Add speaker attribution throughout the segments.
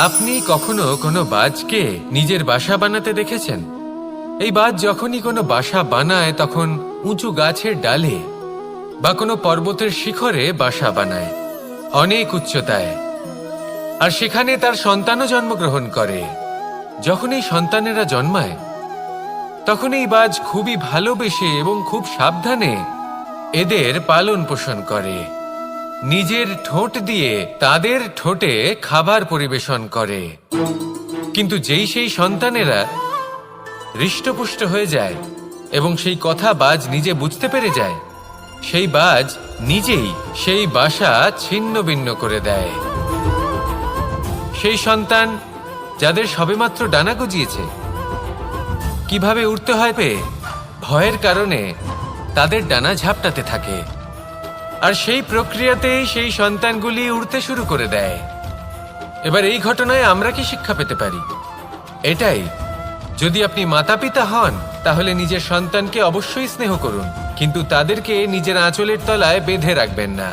Speaker 1: আপনি কখনো কোনো বাজকে নিজের বাসা বানাতে দেখেছেন? এই বাজ যখনই কোনো বাসা বানায় তখন উঁচু গাছের ডালে বা কোনো পর্বতের শিখরে বাসা বানায়, অনেক উচ্চতায়। আর সেখানে তার সন্তানও জন্মগ্রহণ করে। যখন এই সন্তানেরা জন্মায় তখন এই বাজ খুবই ভালোবেসে এবং খুব সাবধানে এদের পালন পোষণ করে। নিজের ঠোঁট দিয়ে তাদের ঠোঁটে খাবার পরিবেশন করে। কিন্তু যেই সেই সন্তানেরা হৃষ্টপুষ্ট হয়ে যায় এবং সেই কথা বাজ নিজে বুঝতে পেরে যায়, সেই বাজ নিজেই সেই বাসা ছিন্ন ভিন্ন করে দেয়। সেই সন্তান যাদের সবেমাত্র ডানা গজিয়েছে, কিভাবে উড়তে হয় পেয়ে ভয়ের কারণে তাদের ডানা ঝাপটাতে থাকে। আর সেই প্রক্রিয়াতেই সেই সন্তানগুলি উড়তে শুরু করে দেয়। এবার এই ঘটনায় আমরা কি শিক্ষা পেতে পারি? এটাই, যদি আপনি মাতা পিতা হন তাহলে নিজের সন্তানকে অবশ্যই স্নেহ করুন, কিন্তু তাদেরকে নিজের আঁচলের তলায় বেঁধে রাখবেন না।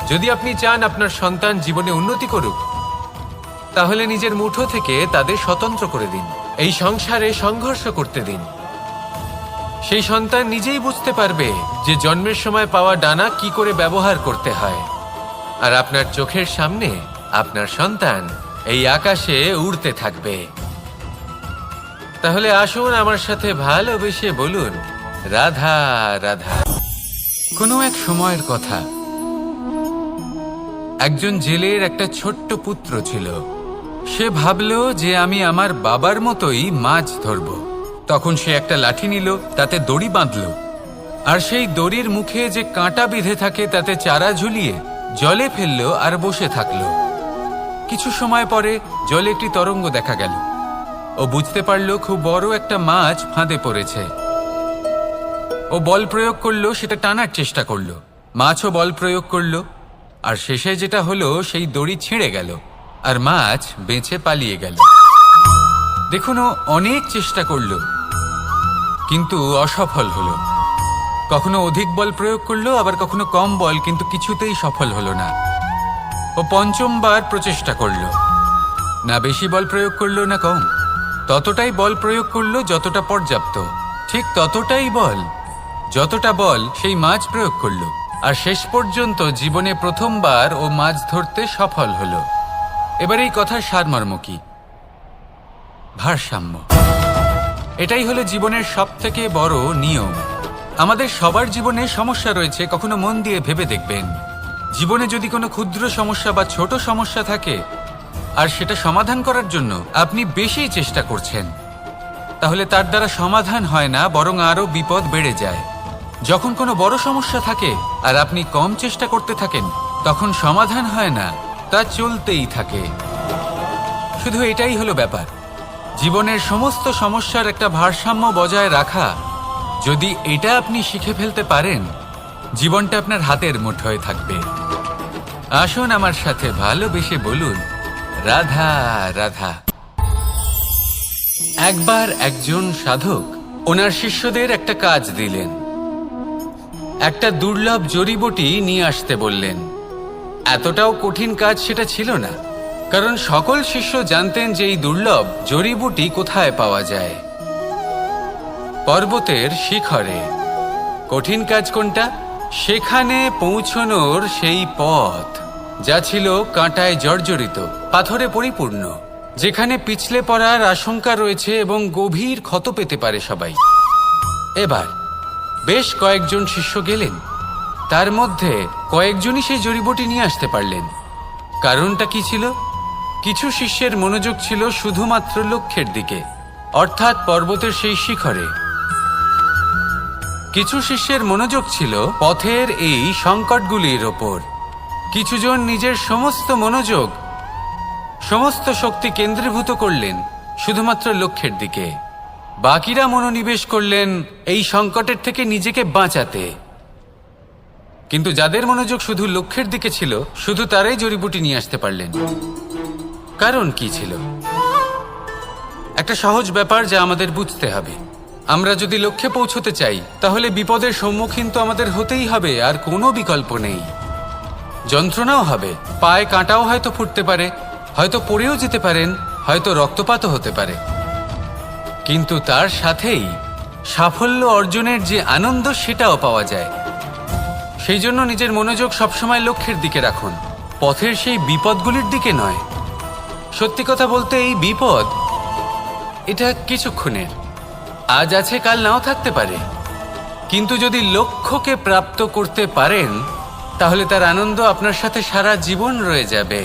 Speaker 1: যদি আপনি চান আপনার সন্তান জীবনে উন্নতি করুক, তাহলে নিজের মুঠো থেকে তাদের স্বতন্ত্র করে দিন। এই সংসারে সংঘর্ষ করতে দিন। সেই সন্তান নিজেই বুঝতে পারবে যে জন্মের সময় পাওয়া ডানা কি করে ব্যবহার করতে হয়। আর আপনার চোখের সামনে আপনার সন্তান এই আকাশে উড়তে থাকবে। তাহলে আসুন আমার সাথে ভালোবেসে বলুন, রাধা রাধা। কোনো এক সময়ের কথা, একজন জেলের একটা ছোট্ট পুত্র ছিল। সে ভাবল যে আমি আমার বাবার মতোই মাছ ধরব। তখন সে একটা লাঠি নিল, তাতে দড়ি বাঁধল, আর সেই দড়ির মুখে যে কাঁটা বিঁধে থাকে তাতে চারা ঝুলিয়ে জলে ফেলল আর বসে থাকলো। কিছু সময় পরে জলে একটি তরঙ্গ দেখা গেল। ও বুঝতে পারল খুব বড় একটা মাছ ফাঁদে পড়েছে। ও বল প্রয়োগ করলো, সেটা টানার চেষ্টা করলো। মাছও বল প্রয়োগ করলো, আর শেষে যেটা হলো সেই দড়ি ছিঁড়ে গেল আর মাছ বেঁচে পালিয়ে গেল। দেখুন, ও অনেক চেষ্টা করলো কিন্তু অসফল হলো। কখনো অধিক বল প্রয়োগ করলো, আবার কখনো কম বল, কিন্তু কিছুতেই সফল হলো না। ও পঞ্চমবার প্রচেষ্টা করলো, না বেশি বল প্রয়োগ করলো না কম, ততটাই বল প্রয়োগ করলো যতটা পর্যাপ্ত, ঠিক ততটাই বল যতটা বল সেই মাছ প্রয়োগ করলো। আর শেষ পর্যন্ত জীবনে প্রথমবার ও মাছ ধরতে সফল হলো। এবার এই কথার সারমর্ম কি? ভারসাম্য। এটাই হলো জীবনের সবথেকে বড় নিয়ম। আমাদের সবার জীবনে সমস্যা রয়েছে, কখনো মন দিয়ে ভেবে দেখবেন। জীবনে যদি কোনো ক্ষুদ্র সমস্যা বা ছোট সমস্যা থাকে আর সেটা সমাধান করার জন্য আপনি বেশি চেষ্টা করছেন, তাহলে তার দ্বারা সমাধান হয় না, বরং আরো বিপদ বেড়ে যায়। যখন কোনো বড় সমস্যা থাকে আর আপনি কম চেষ্টা করতে থাকেন, তখন সমাধান হয় না, তা চলতেই থাকে। শুধু এটাই হলো ব্যাপার। জীবনের সমস্ত সমস্যার একটা ভারসাম্য বজায় রাখা, যদি এটা আপনি শিখে ফেলতে পারেন, জীবনটা আপনার হাতের মুঠোয় থাকবে। আসুন আমার সাথে ভালোবেসে বলুন, রাধা রাধা। একবার একজন সাধক ওনার শিষ্যদের একটা কাজ দিলেন। একটা দুর্লভ জড়িবুটি নিয়ে আসতে বললেন। এতটাও কঠিন কাজ সেটা ছিল না, কারণ সকল শিষ্য জানতেন যে এই দুর্লভ জড়িবুটি কোথায় পাওয়া যায়। পর্বতের শিখরে। কঠিন কাজ কোনটা? সেখানে পৌঁছনোর সেই পথ, যা ছিল কাঁটায় জর্জরিত, পাথরে পরিপূর্ণ, যেখানে পিছলে পড়ার আশঙ্কা রয়েছে এবং গভীর ক্ষত পেতে পারে সবাই। এবার বেশ কয়েকজন শিষ্য গেলেন, তার মধ্যে কয়েকজনই সেই জড়িবুটি নিয়ে আসতে পারলেন। কারণটা কি ছিল? কিছু শিষ্যের মনোযোগ ছিল শুধুমাত্র লক্ষ্যের দিকে, অর্থাৎ পর্বতের সেই শিখরে। কিছু শিষ্যের মনোযোগ ছিল পথের এই সংকটগুলির ওপর। কিছুজন নিজের সমস্ত মনোযোগ, সমস্ত শক্তি কেন্দ্রীভূত করলেন শুধুমাত্র লক্ষ্যের দিকে। বাকিরা মনোনিবেশ করলেন এই সংকটের থেকে নিজেকে বাঁচাতে। কিন্তু যাদের মনোযোগ শুধু লক্ষ্যের দিকে ছিল, শুধু তারাই জড়িবুটি নিয়ে আসতে পারলেন। কারণ কি ছিল? একটা সহজ ব্যাপার যা আমাদের বুঝতে হবে। আমরা যদি লক্ষ্যে পৌঁছতে চাই, তাহলে বিপদের সম্মুখীন তো আমাদের হতেই হবে, আর কোনো বিকল্প নেই। যন্ত্রণাও হবে, পায়ে কাঁটাও হয়তো ফুটতে পারে, হয়তো পড়েও যেতে পারেন, হয়তো রক্তপাতও হতে পারে, কিন্তু তার সাথেই সাফল্য অর্জনের যে আনন্দ সেটাও পাওয়া যায়। সেই জন্য নিজের মনোযোগ সবসময় লক্ষ্যের দিকে রাখুন, পথের সেই বিপদগুলির দিকে নয়। সত্যি কথা বলতে এই বিপদ এটা কিছুক্ষণের, আজ আছে কাল নাও থাকতে পারে, কিন্তু যদি লক্ষ্যকে প্রাপ্ত করতে পারেন তাহলে তার আনন্দ আপনার সাথে সারা জীবন রয়ে যাবে।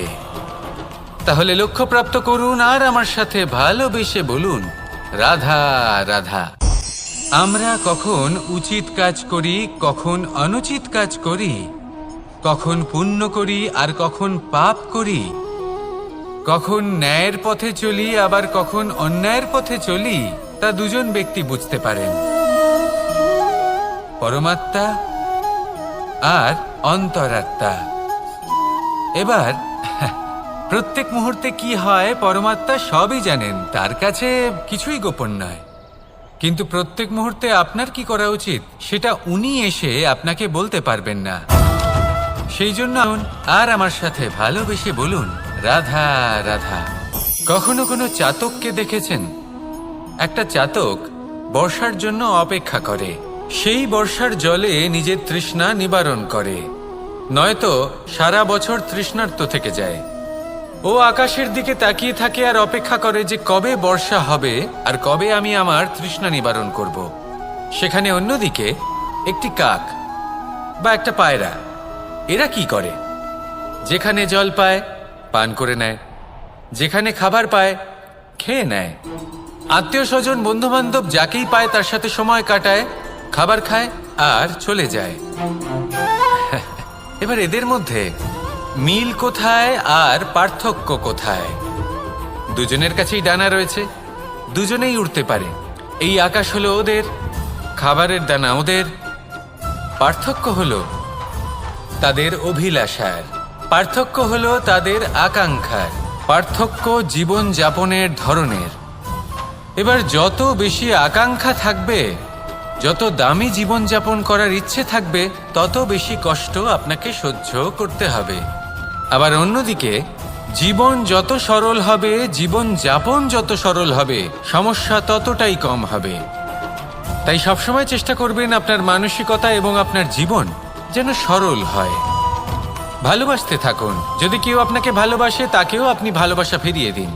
Speaker 1: তাহলে লক্ষ্য প্রাপ্ত করুন আর আমার সাথে ভালোবেসে বলুন, রাধা রাধা। আমরা কখন উচিত কাজ করি, কখন অনুচিত কাজ করি, কখন পুণ্য করি আর কখন পাপ করি, কখন ন্যায়ের পথে চলি আবার কখন অন্যায়ের পথে চলি, তা দুজন ব্যক্তি বুঝতে পারেন, পরমাত্মা আর অন্তরাত্মা। এবার প্রত্যেক মুহূর্তে কি হয় পরমাত্মা সবই জানেন, তার কাছে কিছুই গোপন নয়, কিন্তু প্রত্যেক মুহূর্তে আপনার কি করা উচিত সেটা উনি এসে আপনাকে বলতে পারবেন না। সেই জন্য আর আমার সাথে ভালোবেসে বলুন, রাধা রাধা। কখনো কোনো চাতককে দেখেছেন? একটা চাতক বর্ষার জন্য অপেক্ষা করে, সেই বর্ষার জলে নিজের তৃষ্ণা নিবারণ করে, নয়তো সারা বছর তৃষ্ণার্ত থেকে যায়। ও আকাশের দিকে তাকিয়ে থাকে আর অপেক্ষা করে যে কবে বর্ষা হবে আর কবে আমি আমার তৃষ্ণা নিবারণ করব। সেখানে অন্যদিকে একটি কাক বা একটা পায়রা, এরা কি করে? যেখানে জল পায় পান করে নেয়, যেখানে খাবার পায় খেয়ে নেয়, আত্মীয় স্বজন বন্ধু বান্ধব যাকেই পায় তার সাথে সময় কাটায়, খাবার খায় আর চলে যায়। এবার এদের মধ্যে মিল কোথায় আর পার্থক্য কোথায়? দুজনের কাছেই ডানা রয়েছে, দুজনেই উড়তে পারে, এই আকাশ হলো ওদের, খাবারের দানা ওদের। পার্থক্য হলো তাদের অভিলাষার, পার্থক্য হলো তাদের আকাঙ্ক্ষার, পার্থক্য জীবন যাপনের ধরনের। এবার যত বেশি আকাঙ্ক্ষা থাকবে, যত দামি জীবন যাপন করার ইচ্ছে থাকবে, তত বেশি কষ্ট আপনাকে সহ্য করতে হবে। আবার অন্যদিকে জীবন যত সরল হবে, জীবন যাপন যত সরল হবে, সমস্যা ততটাই কম হবে। তাই সবসময় চেষ্টা করবেন আপনার মানসিকতা এবং আপনার জীবন যেন সরল হয়। ভালোবাসতে থাকুন, যদি কেউ আপনাকে ভালোবাসে তাকেও আপনি ভালোবাসা ফিরিয়ে দিন।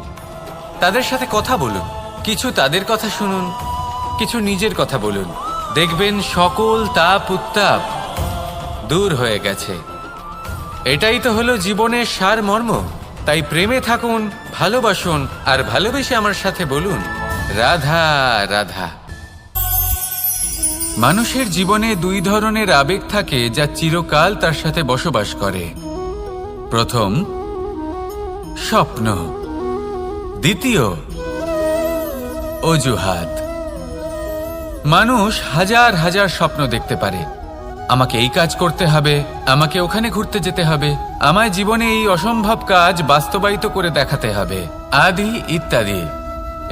Speaker 1: তাদের সাথে কথা বলুন, কিছু তাদের কথা শুনুন, কিছু নিজের কথা বলুন, দেখবেন সকল তাপ উত্তাপ দূর হয়ে গেছে। এটাই তো হলো জীবনের সারমর্ম। তাই প্রেমে থাকুন, ভালোবাসুন আর ভালোবেসে আমার সাথে বলুন, রাধা রাধা। মানুষের জীবনে দুই ধরনের আবেগ থাকে যা চিরকাল তার সাথে বসবাস করে। প্রথম স্বপ্ন, দ্বিতীয় অজুহাত। মানুষ হাজার হাজার স্বপ্ন দেখতে পারে, আমাকে এই কাজ করতে হবে, আমাকে ওখানে ঘুরতে যেতে হবে, আমায় জীবনে এই অসম্ভব কাজ বাস্তবায়িত করে দেখাতে হবে, আদি ইত্যাদি।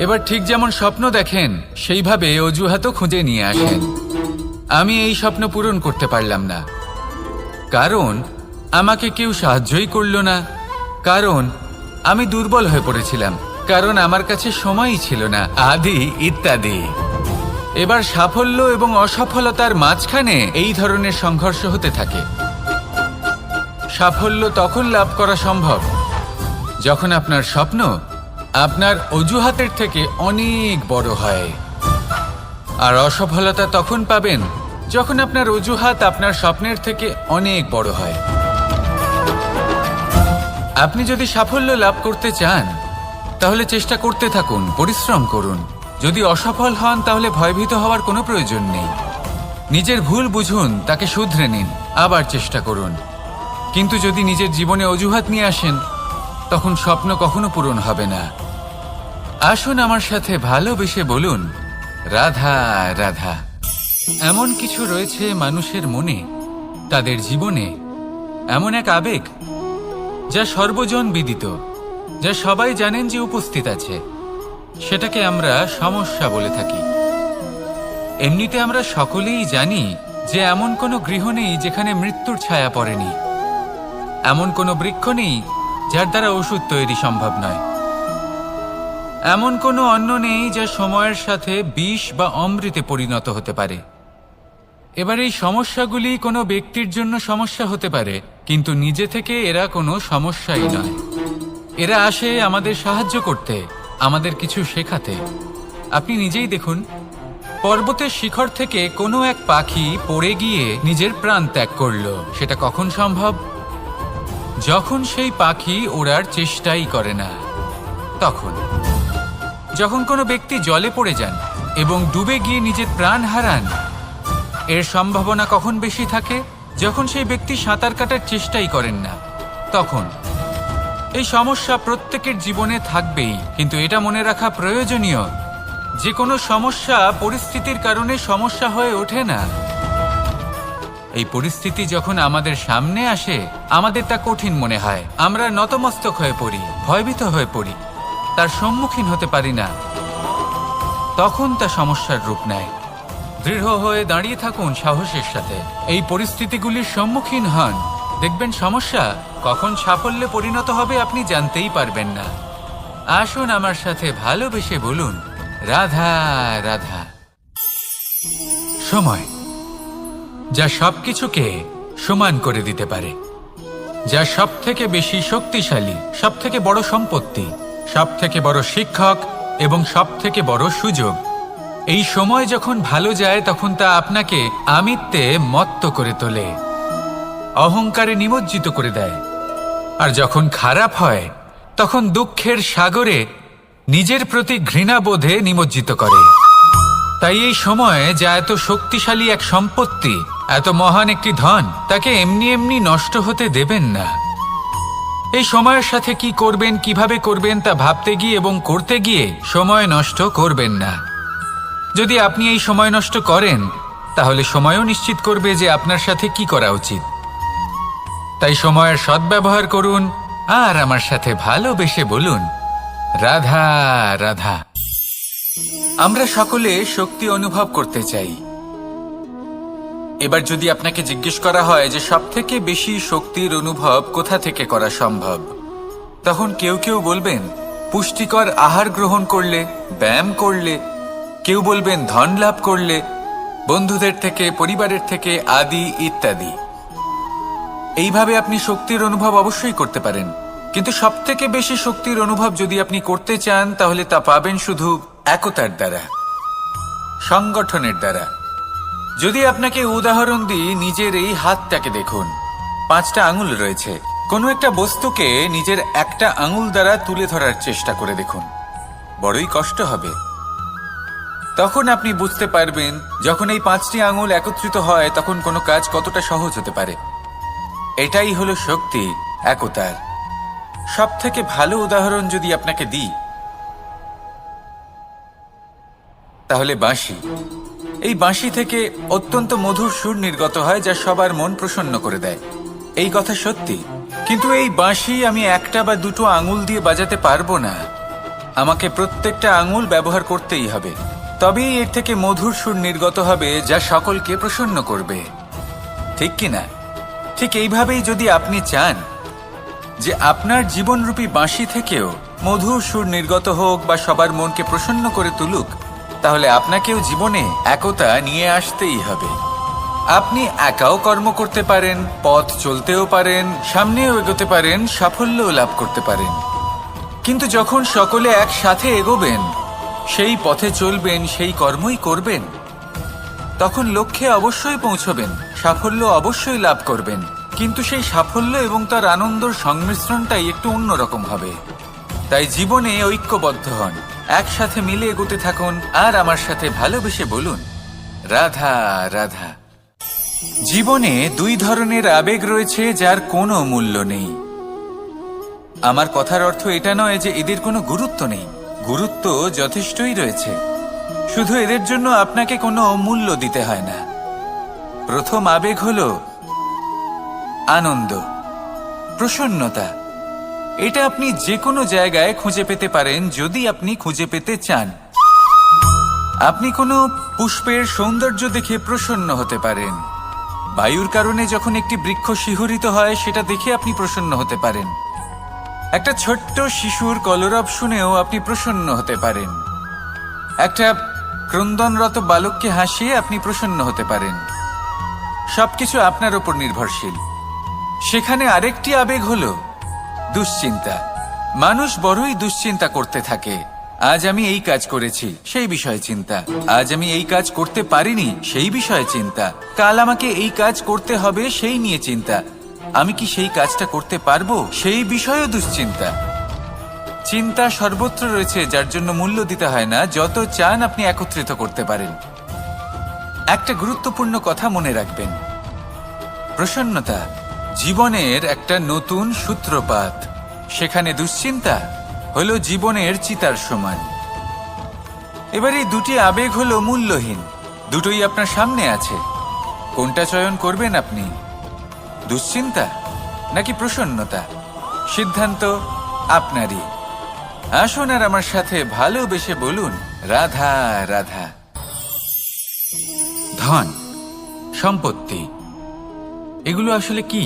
Speaker 1: এবার ঠিক যেমন স্বপ্ন দেখেন সেইভাবে অজুহাতও খুঁজে নিয়ে আসেন। আমি এই স্বপ্ন পূরণ করতে পারলাম না, কারণ আমাকে কেউ সাহায্যই করলো না, কারণ আমি দুর্বল হয়ে পড়েছিলাম, কারণ আমার কাছে সময়ই ছিল না, আদি ইত্যাদি। এবার সাফল্য এবং অসফলতার মাঝখানে এই ধরনের সংঘর্ষ হতে থাকে। সাফল্য তখন লাভ করা সম্ভব যখন আপনার স্বপ্ন আপনার অজুহাতের থেকে অনেক বড় হয়, আর অসফলতা তখন পাবেন যখন আপনার অজুহাত আপনার স্বপ্নের থেকে অনেক বড় হয়। আপনি যদি সাফল্য লাভ করতে চান তাহলে চেষ্টা করতে থাকুন, পরিশ্রম করুন। যদি অসফল হন তাহলে ভয়ভীত হওয়ার কোনো প্রয়োজন নেই। নিজের ভুল বুঝুন, তাকে শুধরে নিন, আবার চেষ্টা করুন। কিন্তু যদি নিজের জীবনে অজুহাত নিয়ে আসেন তখন স্বপ্ন কখনো পূরণ হবে না। আসুন আমার সাথে ভালোবেসে বলুন, রাধা রাধা। এমন কিছু রয়েছে মানুষের মনে, তাদের জীবনে এমন এক আবেগ যা সর্বজন বিদিত, যা সবাই জানেন যে উপস্থিত আছে। সেটাকে আমরা সমস্যা বলে থাকি। এমনিতে আমরা সকলেই জানি যে এমন কোনো গৃহ নেই যেখানে মৃত্যুর ছায়া পড়েনি, এমন কোনো বৃক্ষ নেই যার দ্বারা ওষুধ তৈরি সম্ভব নয়। এমন কোনো অন্ন নেই যা সময়ের সাথে বিষ বা অমৃতে পরিণত হতে পারে। এবার এই সমস্যাগুলি কোনো ব্যক্তির জন্য সমস্যা হতে পারে, কিন্তু নিজে থেকে এরা কোনো সমস্যাই নয়। এরা আসে আমাদের সাহায্য করতে, আমাদের কিছু শেখাতে। আপনি নিজেই দেখুন, পর্বতের শিখর থেকে কোনো এক পাখি পড়ে গিয়ে নিজের প্রাণ ত্যাগ করল। সেটা কখন সম্ভব? যখন সেই পাখি ওড়ার চেষ্টাই করে না। তখন যখন কোনো ব্যক্তি জলে পড়ে যান এবং ডুবে গিয়ে নিজের প্রাণ হারান, এর সম্ভাবনা কখন বেশি থাকে? যখন সেই ব্যক্তি সাঁতার কাটার চেষ্টাই করেন না। তখন এই সমস্যা প্রত্যেকের জীবনে থাকবেই, কিন্তু এটা মনে রাখা প্রয়োজনীয় যে কোনো সমস্যা পরিস্থিতির কারণে সমস্যা হয়ে ওঠে না। এই পরিস্থিতি যখন আমাদের সামনে আসে, আমাদের তা কঠিন মনে হয়। আমরা নতমস্তক হয়ে পড়ি, ভয়ভীত হয়ে পড়ি, তার সম্মুখীন হতে পারি না। তখন তা সমস্যার রূপ নেয়। দৃঢ় হয়ে দাঁড়িয়ে থাকুন সাহসের সাথে, এই পরিস্থিতিগুলির সম্মুখীন হন। দেখবেন সমস্যা কখন সাফল্যে পরিণত হবে আপনি জানতেই পারবেন না। আসুন আমার সাথে ভালোবেসে বলুন, রাধা রাধা। সময় যা সবকিছুকে সমান করে দিতে পারে, যা সব থেকে বেশি শক্তিশালী, সব থেকে বড় সম্পত্তি, সব থেকে বড় শিক্ষক এবং সব থেকে বড় সুযোগ। এই সময় যখন ভালো যায় তখন তা আপনাকে আমিত্বে মত্ত করে তোলে, অহংকারে নিমজ্জিত করে দেয়। আর যখন খারাপ হয় তখন দুঃখের সাগরে নিজের প্রতি ঘৃণাবোধে নিমজ্জিত করে। তাই এই সময় যা এত শক্তিশালী এক সম্পত্তি, এত মহান একটি ধন, তাকে এমনি এমনি নষ্ট হতে দেবেন না। এই সময়ের সাথে কি করবেন, কিভাবে করবেন তা ভাবতে গিয়ে এবং করতে গিয়ে সময় নষ্ট করবেন না। যদি আপনি এই সময় নষ্ট করেন, তাহলে সময়ও নিশ্চিত করবে যে আপনার সাথে কি করা উচিত। তাই সময়ের সদ্ব্যবহার করুন আর আমার সাথে ভালোবেসে বলুন, রাধা রাধা। আমরা সকলে শক্তি অনুভব করতে চাই। এবার যদি আপনাকে জিজ্ঞেস করা হয় যে সবথেকে বেশি শক্তির অনুভব কোথা থেকে করা সম্ভব, তখন কেউ কেউ বলবেন পুষ্টিকর আহার গ্রহণ করলে, ব্যায়াম করলে, কেউ বলবেন ধন লাভ করলে, বন্ধুদের থেকে, পরিবারের থেকে, আদি ইত্যাদি। এইভাবে আপনি শক্তির অনুভব অবশ্যই করতে পারেন, কিন্তু সবথেকে বেশি শক্তির অনুভব যদি আপনি করতে চান তাহলে তা পাবেন শুধু একতার দ্বারা, সংগঠনের দ্বারা। যদি আপনাকে উদাহরণ দিই, নিজের এই হাতটাকে দেখুন, 5টা আঙুল রয়েছে। কোনো একটা বস্তুকে নিজের একটা আঙুল দ্বারা তুলে ধরার চেষ্টা করে দেখুন, বড়ই কষ্ট হবে। তখন আপনি বুঝতে পারবেন যখন এই 5টি আঙুল একত্রিত হয় তখন কোনো কাজ কতটা সহজ হতে পারে। এটাই হলো শক্তি, একতার। সব থেকে ভালো উদাহরণ যদি আপনাকে দিই তাহলে বাঁশি। এই বাঁশি থেকে অত্যন্ত মধুর সুর নির্গত হয় যা সবার মন প্রসন্ন করে দেয়। এই কথা সত্যি, কিন্তু এই বাঁশি আমি একটা বা দুটো আঙুল দিয়ে বাজাতে পারবো না। আমাকে প্রত্যেকটা আঙুল ব্যবহার করতেই হবে, তবেই এর থেকে মধুর সুর নির্গত হবে যা সকলকে প্রসন্ন করবে, ঠিক কিনা? ঠিক এইভাবেই যদি আপনি চান যে আপনার জীবনরূপী বাঁশি থেকেও মধুর সুর নির্গত হোক বা সবার মনকে প্রসন্ন করে তুলুক, তাহলে আপনাকেও জীবনে একতা নিয়ে আসতেই হবে। আপনি একাও কর্ম করতে পারেন, পথ চলতেও পারেন, সামনেও এগোতে পারেন, সাফল্যও লাভ করতে পারেন। কিন্তু যখন সকলে একসাথে এগোবেন, সেই পথে চলবেন, সেই কর্মই করবেন, তখন লক্ষ্যে অবশ্যই পৌঁছবেন, সাফল্য অবশ্যই লাভ করবেন। কিন্তু সেই সাফল্য এবং তার আনন্দর সংমিশ্রণটাই একটু অন্যরকম হবে। তাই জীবনে ঐক্যবদ্ধ হন, একসাথে মিলে এগোতে থাকুন আর আমার সাথে ভালোবেসে বলুন, রাধা রাধা। জীবনে 2 ধরনের আবেগ রয়েছে যার কোনো মূল্য নেই। আমার কথার অর্থ এটা নয় যে এদের কোনো গুরুত্ব নেই, গুরুত্ব যথেষ্টই রয়েছে, শুধু এদের জন্য আপনাকে কোনো মূল্য দিতে হয় না। প্রথম আবেগ হলো আনন্দ, প্রসন্নতা। এটা আপনি যে কোনো জায়গায় খুঁজে পেতে পারেন যদি আপনি খুঁজে পেতে চান। আপনি কোনো পুষ্পের সৌন্দর্য দেখে প্রসন্ন হতে পারেন। বায়ুর কারণে যখন একটি বৃক্ষ শিহরিত হয় সেটা দেখে আপনি প্রসন্ন হতে পারেন। একটা ছোট্ট শিশুর কলরব শুনেও আপনি প্রসন্ন হতে পারেন। একটা ক্রন্দনরত বালককে হাসিয়ে আপনি প্রসন্ন হতে পারেন। সবকিছু আপনার উপর নির্ভরশীল। সেখানে আরেকটি আবেগ হলো দুশ্চিন্তা। মানুষ বড়ই দুশ্চিন্তা করতে থাকে। আজ আমি এই কাজ করেছি, সেই বিষয়ে চিন্তা। আজ আমি এই কাজ করতে পারিনি, সেই বিষয়ে চিন্তা। কাল আমাকে এই কাজ করতে হবে, সেই নিয়ে চিন্তা। আমি কি সেই কাজটা করতে পারবো, সেই বিষয়েও দুশ্চিন্তা। চিন্তা সর্বত্র রয়েছে, যার জন্য মূল্য দিতে হয় না। যত চান আপনি একত্রিত করতে পারেন। একটা গুরুত্বপূর্ণ কথা মনে রাখবেন, প্রসন্নতা জীবনের একটা নতুন সূত্রপাত। সেখানে দুশ্চিন্তা হলো জীবনের চিতার সমান। এবার এই দুটি আবেগ হলো মূল্যহীন, দুটোই আপনার সামনে আছে। কোনটা চয়ন করবেন আপনি, দুশ্চিন্তা নাকি প্রসন্নতা? সিদ্ধান্ত আপনারই। আসুন আর আমার সাথে ভালোবেসে বলুন, রাধা রাধা। ধন, সম্পত্তি, এগুলো আসলে কি?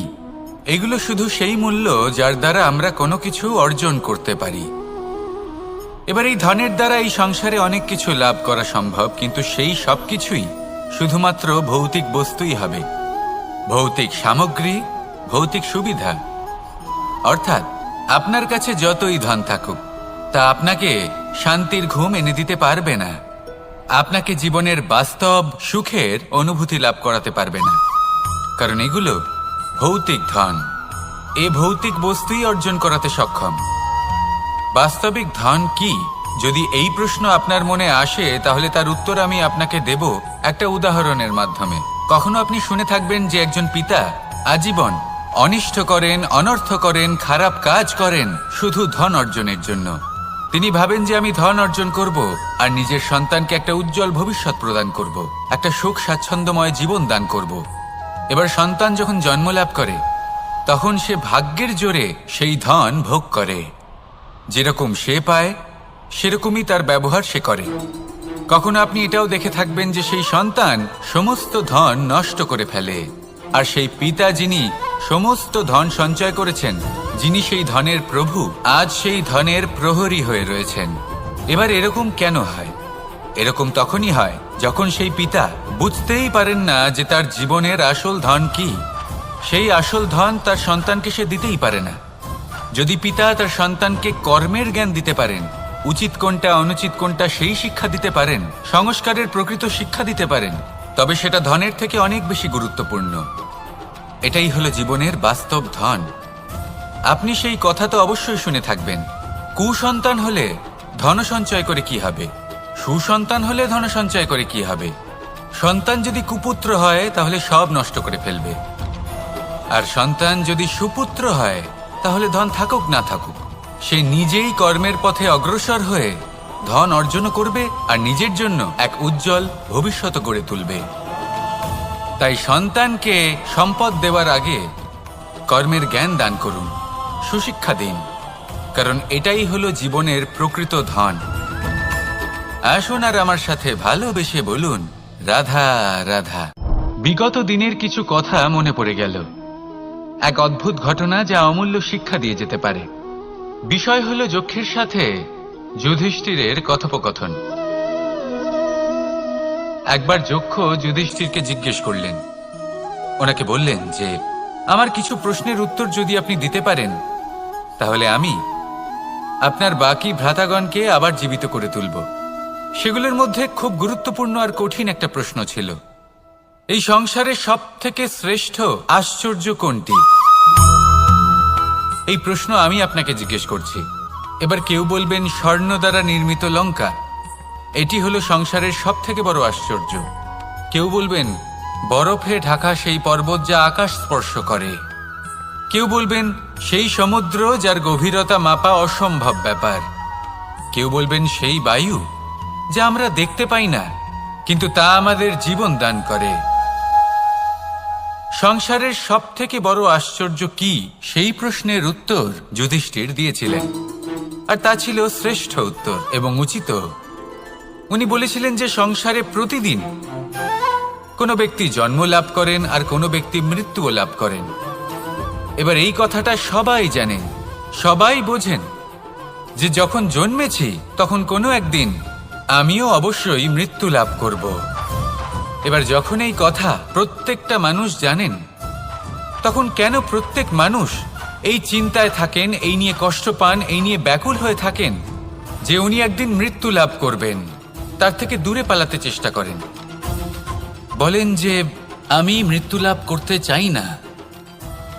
Speaker 1: এগুলো শুধু সেই মূল্য যার দ্বারা আমরা কোনো কিছু অর্জন করতে পারি। এবার এই ধনের দ্বারা এই সংসারে অনেক কিছু লাভ করা সম্ভব, কিন্তু সেই সব কিছুই শুধুমাত্র ভৌতিক বস্তুই হবে। ভৌতিক সামগ্রী, ভৌতিক সুবিধা। অর্থাৎ আপনার কাছে যতই ধন থাকুক, তা আপনাকে শান্তির ঘুম এনে দিতে পারবে না। আপনাকে জীবনের বাস্তব সুখের অনুভূতি লাভ করাতে পারবে না, কারণ এগুলো ভৌতিক ধন। এ ভৌতিক বস্তুই অর্জন করাতে সক্ষম। বাস্তবিক ধন কি? যদি এই প্রশ্ন আপনার মনে আসে, তাহলে তার উত্তর আমি আপনাকে দেব একটা উদাহরণের মাধ্যমে। কখনো আপনি শুনে থাকবেন যে একজন পিতা আজীবন অনিষ্ট করেন, অনর্থ করেন, খারাপ কাজ করেন শুধু ধন অর্জনের জন্য। তিনি ভাবেন যে আমি ধন অর্জন করব আর নিজের সন্তানকে একটা উজ্জ্বল ভবিষ্যৎ প্রদান করব, একটা সুখ স্বাচ্ছন্দ্যময় জীবন দান করব। এবার সন্তান যখন জন্ম লাভ করে, তখন সে ভাগ্যের জোরে সেই ধন ভোগ করে। যেরকম সে পায়, সেরকমই তার ব্যবহার সে করে। কখনো আপনি এটাও দেখে থাকবেন যে সেই সন্তান সমস্ত ধন নষ্ট করে ফেলে, আর সেই পিতা যিনি সমস্ত ধন সঞ্চয় করেছেন, যিনি সেই ধনের প্রভু, আজ সেই ধনের প্রহরী হয়ে রয়েছেন। এবার এরকম কেন হয়? এরকম তখনই হয় যখন সেই পিতা বুঝতেই পারেন না যে তার জীবনের আসল ধন কি। সেই আসল ধন তার সন্তানকে সে দিতেই পারে না। যদি পিতা তার সন্তানকে কর্মের জ্ঞান দিতে পারেন, উচিত কোনটা অনুচিত কোনটা সেই শিক্ষা দিতে পারেন, সংস্কারের প্রকৃত শিক্ষা দিতে পারেন, তবে সেটা ধনের থেকে অনেক বেশি গুরুত্বপূর্ণ। এটাই হলো জীবনের বাস্তব ধন। আপনি সেই কথা তো অবশ্যই শুনে থাকবেন, কুসন্তান হলে ধন সঞ্চয় করে কি হবে, সুসন্তান হলে ধন সঞ্চয় করে কি হবে। সন্তান যদি কুপুত্র হয় তাহলে সব নষ্ট করে ফেলবে, আর সন্তান যদি সুপুত্র হয় তাহলে ধন থাকুক না থাকুক, সে নিজেই কর্মের পথে অগ্রসর হয়ে ধন অর্জন করবে আর নিজের জন্য এক উজ্জ্বল ভবিষ্যৎ গড়ে তুলবে। তাই সন্তানকে সম্পদ দেওয়ার আগে কর্মের জ্ঞান দান করুন, সুশিক্ষা দিন, কারণ এটাই হলো জীবনের প্রকৃত ধন। আসুন আর আমার সাথে ভালোবেসে বলুন, রাধা রাধা। বিগত দিনের কিছু কথা মনে পড়ে গেল, এক অদ্ভুত ঘটনা যা অমূল্য শিক্ষা দিয়ে যেতে পারে। বিষয় হলো যক্ষের সাথে যুধিষ্ঠিরের কথোপকথন। একবার যক্ষ যুধিষ্ঠিরকে জিজ্ঞেস করলেন, ওনাকে বললেন যে আমার কিছু প্রশ্নের উত্তর যদি আপনি দিতে পারেন, তাহলে আমি আপনার বাকি ভ্রাতাগণকে আবার জীবিত করে তুলব। সেগুলোর মধ্যে খুব গুরুত্বপূর্ণ আর কঠিন একটা প্রশ্ন ছিল, এই সংসারে সব থেকে শ্রেষ্ঠ আশ্চর্য কোনটি? এই প্রশ্ন আমি আপনাকে জিজ্ঞেস করছি। এবার কেউ বলবেন স্বর্ণ দ্বারা নির্মিত লঙ্কা, এটি হলো সংসারের সব থেকে বড় আশ্চর্য। কেউ বলবেন বরফে ঢাকা সেই পর্বত যা আকাশ স্পর্শ করে। কেউ বলবেন সেই সমুদ্র যার গভীরতা মাপা অসম্ভব ব্যাপার। কেউ বলবেন সেই বায়ু যা আমরা দেখতে পাই না, কিন্তু তা আমাদের জীবন দান করে। সংসারের সব থেকে বড় আশ্চর্য কি, সেই প্রশ্নের উত্তর যুধিষ্ঠির দিয়েছিলেন, আর তা ছিল শ্রেষ্ঠ উত্তর এবং উচিত। উনি বলেছিলেন যে সংসারে প্রতিদিন কোনো ব্যক্তি জন্ম লাভ করেন আর কোনো ব্যক্তি মৃত্যুও লাভ করেন। এবার এই কথাটা সবাই জানেন, সবাই বোঝেন যে যখন জন্মেছি তখন কোনো একদিন আমিও অবশ্যই মৃত্যু লাভ করব। এবার যখন এই কথা প্রত্যেকটা মানুষ জানেন, তখন কেন প্রত্যেক মানুষ এই চিন্তায় থাকেন, এই নিয়ে কষ্ট পান, এই নিয়ে ব্যাকুল হয়ে থাকেন যে উনি একদিন মৃত্যু লাভ করবেন, তার থেকে দূরে পালাতে চেষ্টা করেন। বলেন যে আমি মৃত্যু লাভ করতে চাই না।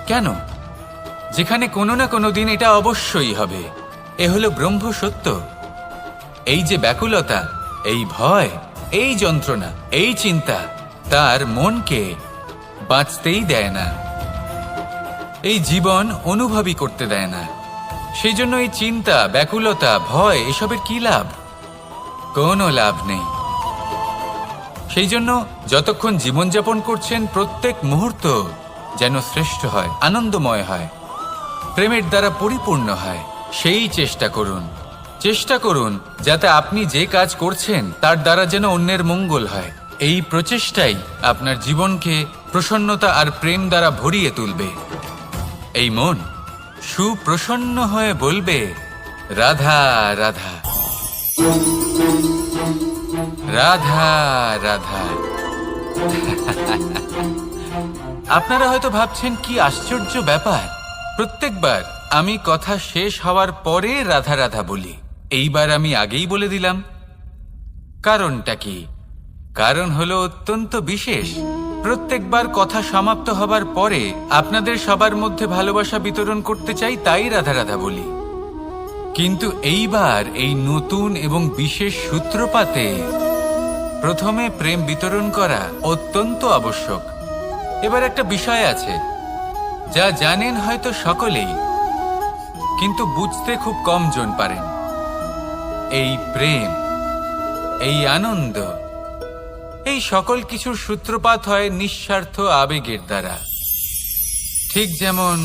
Speaker 1: কেন? যেখানে কোনো না কোনো দিন এটা অবশ্যই হবে। এ হলো ব্রহ্ম সত্য। এই যে ব্যাকুলতা, এই ভয়, এই যন্ত্রণা, এই চিন্তা তার মনকে বাঁচতেই দেয় না, এই জীবন অনুভবই করতে দেয় না। সেই জন্য এই চিন্তা, ব্যাকুলতা, ভয় এসবের কি লাভ? কোনো লাভ নেই। সেই জন্য যতক্ষণ জীবনযাপন করছেন প্রত্যেক মুহূর্ত যেন শ্রেষ্ঠ হয়, আনন্দময় হয়, প্রেমের দ্বারা পরিপূর্ণ হয়, সেই চেষ্টা করুন। চেষ্টা করুন যাতে আপনি যে কাজ করছেন তার দ্বারা যেন অন্যের মঙ্গল হয়। এই প্রচেষ্টাই আপনার জীবনকে প্রসন্নতা আর প্রেম দ্বারা ভরিয়ে তুলবে। এই মন সুপ্রসন্ন হয়ে বলবে, রাধা রাধা, রাধা রাধা। আপনারা হয়তো ভাবছেন কি আশ্চর্য ব্যাপার, প্রত্যেকবার আমি কথা শেষ হওয়ার পরে রাধা রাধা বলি। এইবার আমি আগেই বলে দিলাম। কারণটা কি? কারণ হলো অত্যন্ত বিশেষ। প্রত্যেকবার কথা সমাপ্ত হবার পরে আপনাদের সবার মধ্যে ভালোবাসা বিতরণ করতে চাই, তাই রাধা রাধা বলি। কিন্তু এইবার এই নতুন এবং বিশেষ সূত্রপাতে প্রথমে প্রেম বিতরণ করা অত্যন্ত আবশ্যক। এবার একটা বিষয় আছে যা জানেন হয়তো সকলেই, কিন্তু বুঝতে খুব কম জন পারেন। এই প্রেম, এই আনন্দ, এই সকল কিছুর সূত্রপাত হয় নিঃস্বার্থ আবেগের দ্বারা। ঠিক যেমন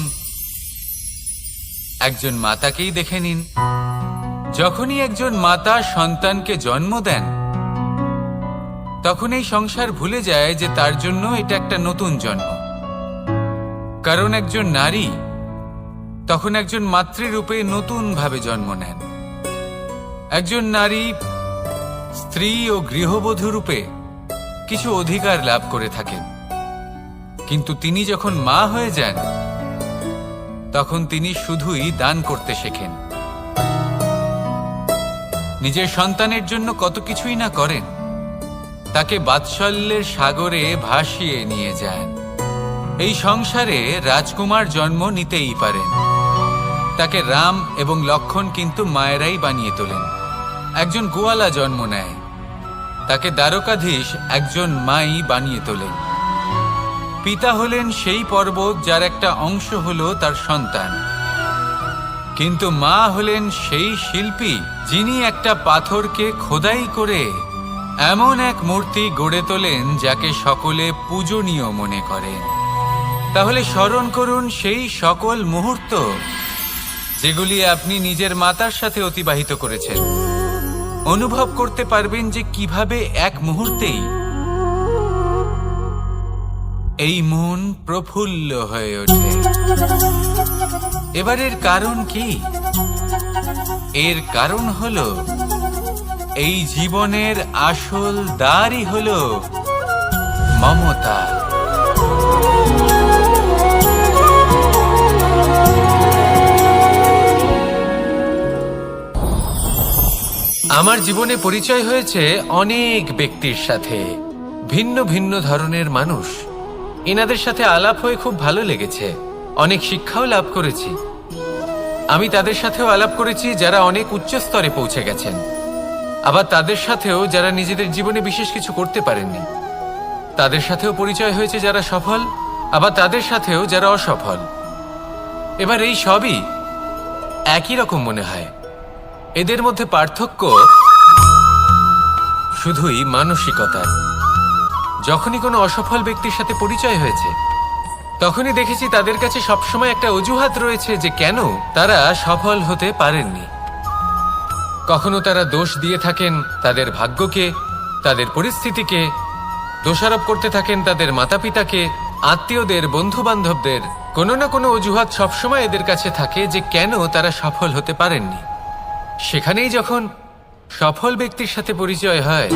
Speaker 1: একজন মাতাকেই দেখে নিন। যখনই একজন মাতা সন্তানকে জন্ম দেন, তখন এই সংসার ভুলে যায় যে তার জন্য এটা একটা নতুন জন্ম। কারণ একজন নারী তখন একজন মাতৃরূপে নতুন ভাবে জন্ম নেন। একজন নারী স্ত্রী ও গৃহবধূ রূপে কিছু অধিকার লাভ করে থাকেন, কিন্তু তিনি যখন মা হয়ে যান তখন তিনি শুধুই দান করতে শেখেন। নিজের সন্তানের জন্য কত কিছুই না করেন, তাকে বাৎসল্যের সাগরে ভাসিয়ে নিয়ে যান। এই সংসারে রাজকুমার জন্ম নিতেই পারেন, তাকে রাম এবং লক্ষণ কিন্তু মায়েরাই বানিয়ে তোলেন। একজন গোয়ালা জন্ম নেয়, তাকে দ্বারকাধীশ একজন মাই বানিয়ে তোলেন। পিতা হলেন সেই পর্বত যার একটা অংশ হলো তার সন্তান, কিন্তু মা হলেন সেই শিল্পী যিনি একটা পাথরকে খোদাই করে এমন এক মূর্তি গড়ে তোলেন যাকে সকলে পূজনীয় মনে করেন। তাহলে স্মরণ করুন সেই সকল মুহূর্ত যেগুলি আপনি নিজের মাতার সাথে অতিবাহিত করেছেন। অনুভব করতে পারবেন যে কিভাবে এক মুহূর্তেই এই মন প্রফুল্ল হয়ে ওঠে। এবার এর কারণ কি? এর কারণ হলো এই জীবনের আসল দ্বারই হলো মমতা। আমার জীবনে পরিচয় হয়েছে অনেক ব্যক্তির সাথে, ভিন্ন ভিন্ন ধরনের মানুষ। এনাদের সাথে আলাপ হয়ে খুব ভালো লেগেছে, অনেক শিক্ষাও লাভ করেছি। আমি তাদের সাথেও আলাপ করেছি যারা অনেক উচ্চ স্তরে পৌঁছে গেছেন, আবার তাদের সাথেও যারা নিজেদের জীবনে বিশেষ কিছু করতে পারেননি। তাদের সাথেও পরিচয় হয়েছে যারা সফল, আবার তাদের সাথেও যারা অসফল। এবার এই সবই একই রকম মনে হয়। এদের মধ্যে পার্থক্য শুধুই মানসিকতার। যখনই কোনো অসফল ব্যক্তির সাথে পরিচয় হয়েছে, তখনই দেখেছি তাদের কাছে সবসময় একটা অজুহাত রয়েছে যে কেন তারা সফল হতে পারেননি। কখনো তারা দোষ দিয়ে থাকেন তাদের ভাগ্যকে, তাদের পরিস্থিতিকে, দোষারোপ করতে থাকেন তাদের মাতা পিতাকে, আত্মীয়দের, বন্ধু বান্ধবদের, কোনো না কোনো অজুহাত সবসময় এদের কাছে থাকে যে কেন তারা সফল হতে পারেননি। সেখানেই যখন সফল ব্যক্তির সাথে পরিচয় হয়,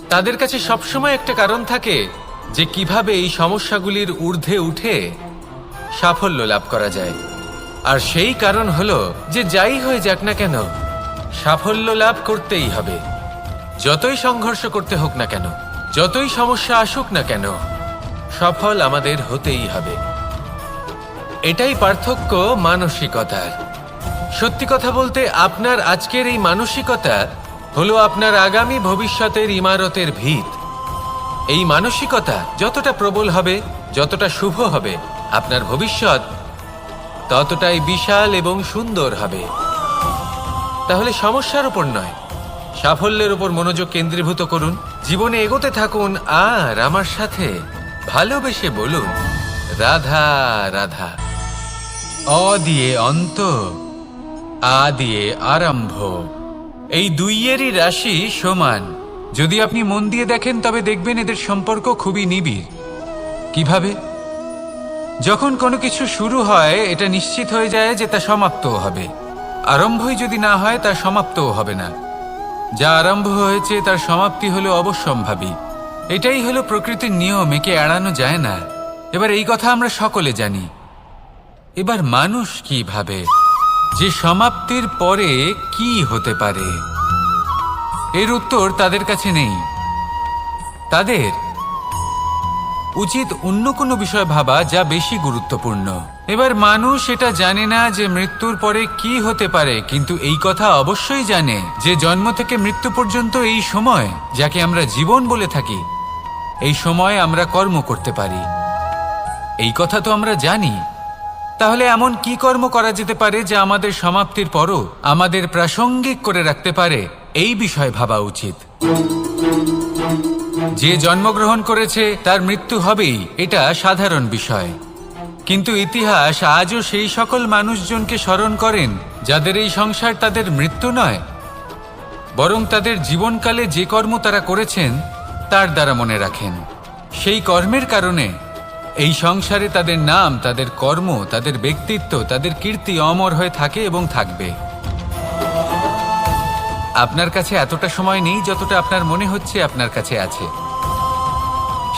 Speaker 1: তাদের কাছে সবসময় একটা কারণ থাকে যে কিভাবে এই সমস্যাগুলির ঊর্ধ্বে উঠে সাফল্য লাভ করা যায়। আর সেই কারণ হলো যে যাই হয়ে যাক না কেন, সাফল্য লাভ করতেই হবে। যতই সংঘর্ষ করতে হোক না কেন, যতই সমস্যা আসুক না কেন, সফল আমাদের হতেই হবে। এটাই পার্থক্য মানসিকতার। সত্যি কথা বলতে, আপনার আজকের এই মানসিকতা হলো আপনার আগামী ভবিষ্যতের ইমারতের ভিত। এই মানসিকতা যতটা প্রবল হবে, যতটা শুভ হবে, আপনার ভবিষ্যৎ ততটাই বিশাল এবং সুন্দর হবে। তাহলে সমস্যার উপর নয়, সাফল্যের উপর মনোযোগ কেন্দ্রীভূত করুন, জীবনে এগোতে থাকুন, আর আমার সাথে ভালোবেসে বলুন, রাধা রাধা। অ দিয়ে অন্ত, আ দিয়ে আরম্ভ। এই দুইয়েরই রাশি সমান। যদি আপনি মন দিয়ে দেখেন তবে দেখবেন এদের সম্পর্ক খুবই নিবিড়। কিভাবে? যখন কোনো কিছু শুরু হয়, এটা নিশ্চিত হয়ে যায় যে তা সমাপ্তও হবে। আরম্ভই যদি না হয়, তা সমাপ্তও হবে না। যা আরম্ভ হয়েছে তার সমাপ্তি হলো অবশ্যম্ভাবী। এটাই হলো প্রকৃতির নিয়ম, একে এড়ানো যায় না। এবার এই কথা আমরা সকলে জানি। এবার মানুষ কি ভাবে যে সমাপ্তির পরে কি হতে পারে, এর উত্তর তাদের কাছে নেই। তাদের উচিত অন্য কোনো বিষয় ভাবা যা বেশি গুরুত্বপূর্ণ। এবার মানুষ এটা জানে না যে মৃত্যুর পরে কি হতে পারে, কিন্তু এই কথা অবশ্যই জানে যে জন্ম থেকে মৃত্যু পর্যন্ত এই সময়, যাকে আমরা জীবন বলে থাকি, এই সময় আমরা কর্ম করতে পারি। এই কথা তো আমরা জানি। তাহলে এমন কি কর্ম করা যেতে পারে যা আমাদের সমাপ্তির পরও আমাদের প্রাসঙ্গিক করে রাখতে পারে, এই বিষয়ে ভাবা উচিত। যে জন্মগ্রহণ করেছে তার মৃত্যু হবেই, এটা সাধারণ বিষয়। কিন্তু ইতিহাস আজও সেই সকল মানুষজনকে স্মরণ করেন যাদের এই সংসার তাদের মৃত্যু নয়, বরং তাদের জীবনকালে যে কর্ম তারা করেছেন তার দ্বারা মনে রাখেন। সেই কর্মের কারণে এই সংসারে তাদের নাম, তাদের কর্ম, তাদের ব্যক্তিত্ব, তাদের কীর্তি অমর হয়ে থাকে এবং থাকবে। আপনার কাছে এতটা সময় নেই যতটা আপনার মনে হচ্ছে আপনার কাছে আছে।